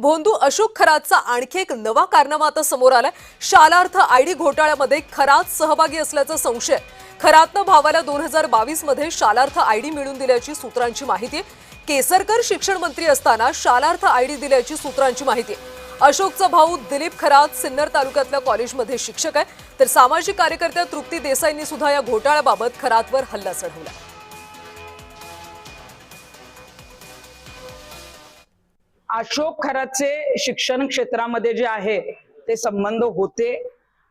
भोंदू अशोक खरातचा आणखी एक नवा कारनामा आता समोर आलाय। शालार्थ आयडी घोटाळ्यामध्ये खरात सहभागी असल्याचा संशय। खरातनं भावाला 2022 मध्ये शालार्थ आयडी मिळवून दिल्याची सूत्रांची माहिती आहे। केसरकर शिक्षण मंत्री असताना शालार्थ आयडी दिल्याची सूत्रांची माहिती आहे। अशोकचा भाऊ दिलीप खरात सिन्नर तालुक्यातल्या कॉलेजमध्ये शिक्षक आहे, तर सामाजिक कार्यकर्त्या तृप्ती देसाईंनी सुद्धा या घोटाळ्याबाबत खरातवर हल्ला चढवला। अशोक खरातचे शिक्षण क्षेत्रामध्ये जे आहे ते संबंध होते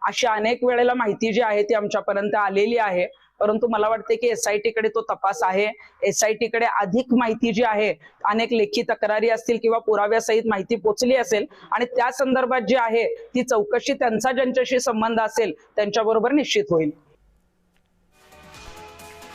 अशी अनेक वेळेला माहिती जी आहे ती आमच्यापर्यंत आलेली आहे। परंतु मला वाटते की SIT कडे तो तपास आहे। SIT कडे अधिक माहिती जी आहे, अनेक लेखी तक्रारी असतील किंवा पुराव्यासहित माहिती पोचली असेल आणि त्या संदर्भात जी आहे ती चौकशी त्यांचा ज्यांच्याशी संबंध असेल त्यांच्याबरोबर निश्चित होईल।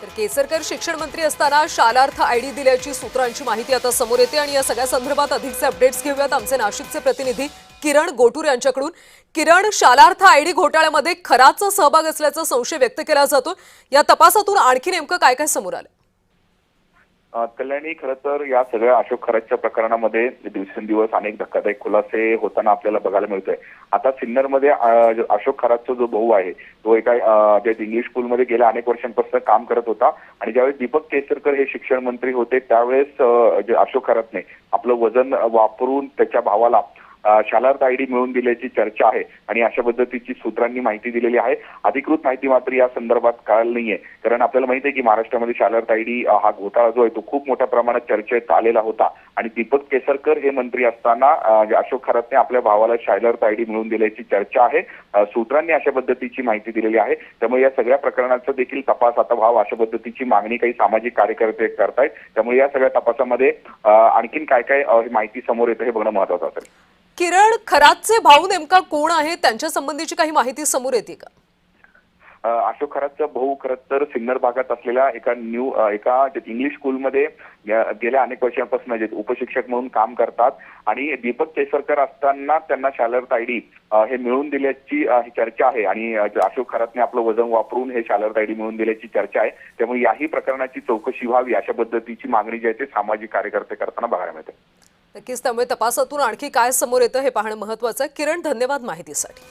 तर केसरकर शिक्षण मंत्री असताना शालार्थ आयडी दिल्याची सूत्रांची माहिती आता समोर येते आणि या सगळ्या संदर्भात अधिकचे अपडेट्स घेऊयात आमचे नाशिकचे प्रतिनिधी किरण गोटूर यांच्याकडून। किरण, शालार्थ आयडी घोटाळ्यामध्ये खराचा सहभाग असल्याचा संशय व्यक्त केला जातो, या तपासातून आणखी नेमकं काय काय समोर आलं? कल्याणी, खरं तर या सगळ्या अशोक खरातच्या प्रकरणामध्ये दिवसेंदिवस अनेक धक्कादायक खुलासे होताना आपल्याला बघायला मिळतोय। आता सिन्नरमध्ये अशोक खरातचा जो भाऊ आहे तो एका इंग्लिश स्कूलमध्ये गेल्या अनेक वर्षांपासून काम करत होता आणि ज्यावेळेस दीपक केसरकर हे शिक्षण मंत्री होते त्यावेळेस अशोक खरातने आपलं वजन वापरून त्याच्या भावाला शालार्थ आयडी मिळवून दिल्याची चर्चा आहे आणि अशा पद्धतीची सूत्रांनी माहिती दिलेली आहे। अधिकृत माहिती मात्र या संदर्भात कळाली नाहीये, कारण आपल्याला माहिती आहे की महाराष्ट्रामध्ये शालार्थ आयडी हा घोटाळा जो आहे तो खूप मोठ्या प्रमाणात चर्चेत आलेला होता आणि दीपक केसरकर हे मंत्री असताना अशोक खरातने आपल्या भावाला शालार्थ आयडी मिळवून दिल्याची चर्चा आहे। सूत्रांनी अशा पद्धतीची माहिती दिलेली आहे। त्यामुळे या सगळ्या प्रकरणाचा देखील तपास आता व्हावा अशा पद्धतीची मागणी काही सामाजिक कार्यकर्ते करतायत। त्यामुळे या सगळ्या तपासामध्ये आणखीन काय काय माहिती समोर येते हे बघणं महत्त्वाचं असेल। किरण, खरातचे भाऊ नेमका कोण आहे, त्यांच्या संबंधीची काही माहिती समोर येते का? अशोक खरातचा भाऊ खरं तर सिन्नर भागात असलेल्या एका इंग्लिश स्कूलमध्ये गेल्या अनेक वर्षांपासून उपशिक्षक म्हणून काम करतात आणि दीपक केसरकर असताना त्यांना शालार्थ आयडी हे मिळवून दिल्याची चर्चा आहे आणि अशोक खरातने आपलं वजन वापरून हे शालार्थ आयडी मिळवून दिल्याची चर्चा आहे। त्यामुळे याही प्रकरणाची चौकशी व्हावी अशा पद्धतीची मागणी जी आहे ते सामाजिक कार्यकर्ते करताना बघायला मिळते। नक्कीच, त्यामुळे तपासातून आणखी काय समोर येतं हे पाहणं महत्त्वाचं आहे। किरण, धन्यवाद माहितीसाठी।